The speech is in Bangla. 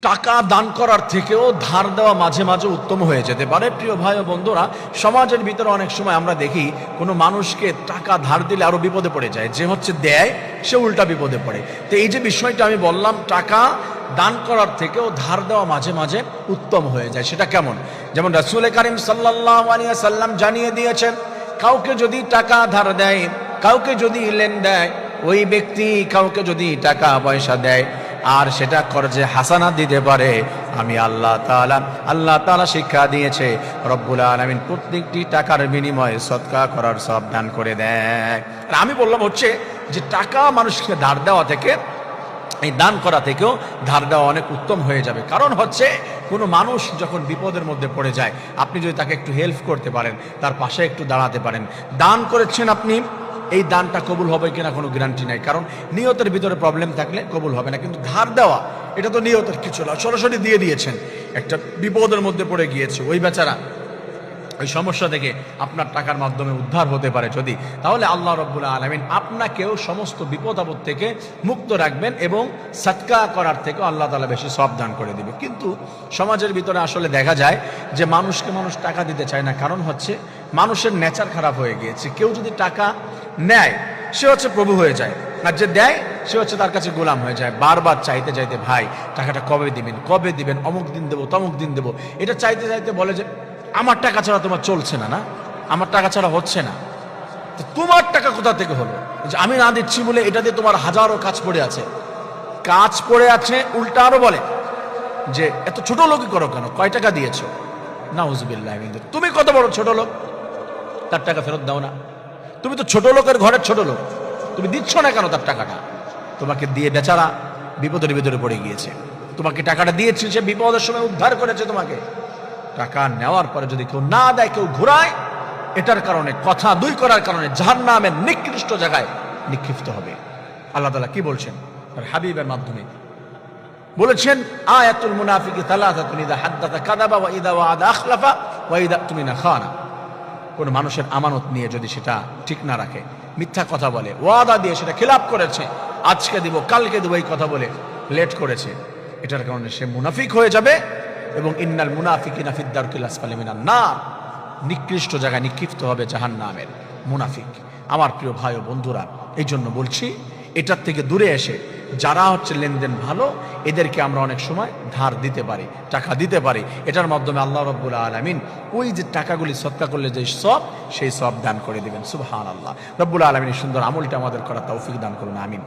টাকা দান করার থেকেও ধার দেওয়া মাঝে মাঝে উত্তম হয়ে যেতে পারে। প্রিয় ভাই ও বন্ধুরা, সমাজের ভিতরে অনেক সময় আমরা দেখি কোনো মানুষকে টাকা ধার দিলে আরো বিপদে পড়ে যায়, যে হচ্ছে দেয় সে উল্টা বিপদে পড়ে। তো এই যে বিষয়টা আমি বললাম, টাকা দান করার থেকেও ধার দেওয়া মাঝে মাঝে উত্তম হয়ে যায়, সেটা কেমন? যেমন রাসূল করিম সাল্লাল্লাহু আলাইহি ওয়াসাল্লাম জানিয়ে দিয়েছেন, কাউকে যদি টাকা ধার দেয়, কাউকে যদি লেন দেয়, ওই ব্যক্তি কাউকে যদি টাকা পয়সা দেয় আর সেটা কর্জে হাসানা দিতে পারে, আমি আল্লাহ তাআলা শিক্ষা দিয়েছে, রব্বুল আলামিন প্রত্যেকটি টাকার বিনিময়ে সদকা করার সওয়াব দান করে দেয়। আর আমি বললাম হচ্ছে যে টাকা মানুষকে ধার দেওয়া থেকে, এই দান করা থেকেও ধার দেওয়া অনেক উত্তম হয়ে যাবে। কারণ হচ্ছে কোনো মানুষ যখন বিপদের মধ্যে পড়ে যায়, আপনি যদি তাকে একটু হেল্প করতে পারেন, তার পাশে একটু দাঁড়াতে পারেন, দান করেছেন আপনি, এই দানটা কবুল হবে কিনা কোনো গ্যারান্টি নাই, কারণ নিয়তের ভিতরে প্রবলেম থাকলে কবুল হবে না। কিন্তু ধার দেওয়া এটা তো নিয়তের কিছু না, সরাসরি দিয়ে দিয়েছেন, একটা বিপদের মধ্যে পড়ে গিয়েছে ওই বেচারা, ওই সমস্যা থেকে আপনার টাকার মাধ্যমে উদ্ধার হতে পারে যদি, তাহলে আল্লাহ রাব্বুল আলামিন আপনাকেও সমস্ত বিপদ আপদ থেকে মুক্ত রাখবেন এবং সদকা করার থেকেও আল্লাহ তাআলা বেশি সওয়াব দান করে দিবে। কিন্তু সমাজের ভিতরে আসলে দেখা যায় যে মানুষকে মানুষ টাকা দিতে চায় না, কারণ হচ্ছে মানুষের নেচার খারাপ হয়ে গিয়েছে। কেউ যদি টাকা নেয় সে হচ্ছে প্রভু হয়ে যায়, আর যে দেয় সে হচ্ছে তার কাছে গোলাম হয়ে যায়। বারবার চাইতে চাইতে, ভাই টাকাটা কবে দিবেন, অমুক দিন দেবো তমুক দিন দেবো, এটা চাইতে চাইতে বলে যে আমার টাকা ছাড়া তোমার চলছে না, আমার টাকা ছাড়া হচ্ছে না। তো তোমার টাকা কোথা থেকে হলো? যে আমি না দিচ্ছি বলে এটা দিয়ে তোমার হাজারো কাজ পড়ে আছে। উল্টা আরো বলে যে এত ছোট লোকই করো কেন, কয় টাকা দিয়েছো? নাউজুবিল্লাহ। তুমি কত বড় ছোট লোক, তার টাকা ফেরত দাও না? তুমি তো ছোট লোকের ঘরের ছোট লোক, তুমি দিচ্ছ না কেন তার টাকাটা? তোমাকে দিয়ে বেচারা বিপদের ভিতরে পড়ে গিয়েছে, তোমাকে টাকাটা দিয়েছে, সে বিপদের সময় উদ্ধার করেছে তোমাকে। টাকা নেওয়ার পরে যদি কেউ না দেয়, কেউ ঘুরায়, এটার কারণে, কথা দুই করার কারণে জাহান্নামের নিকৃষ্ট জায়গায় নিক্ষিপ্ত হবে। আল্লাহ তাআলা কি বলছেন তার হাবিবের মাধ্যমে? বলেছেন, আয়াতুল মুনাফিকি সালাসাতুন, ইযা হাদ্দাসা কাযাবা ওয়া ইযা ওয়া'আদা আখলাফা ওয়া ইযা তুমিনা খানা। কোন মানুষের আমানত নিয়ে যদি সেটা ঠিক না রাখে, মিথ্যা কথা বলে, ওয়াদা দিয়ে সেটা খিলাফ করেছে, আজকে দিব কালকে দেব এই কথা বলে লেট করেছে, এটার কারণে সে মুনাফিক হয়ে যাবে। এবং ইন্নাল মুনাফিকিনা ফিদ দারকিল আসফালি মিনান নার, নিকৃষ্ট জায়গায় নিক্ষিপ্ত হবে জাহান্নামের মুনাফিক। আমার প্রিয় ভাই ও বন্ধুরা, এই জন্য বলছি, এটার থেকে দূরে এসে যারা হচ্ছে লেনদেন ভালো, এদেরকে আমরা অনেক সময় ধার দিতে পারি, টাকা দিতে পারি, এটার মাধ্যমে আল্লাহ রাব্বুল আলামিন ওই যে টাকাগুলি সদকা করলে যে সওয়াব, সেই সওয়াব দান করে দিবেন। সুবহানাল্লাহ। রাব্বুল আলামিন সুন্দর আমলটা আমাদের করার তৌফিক দান করুন, আমিন।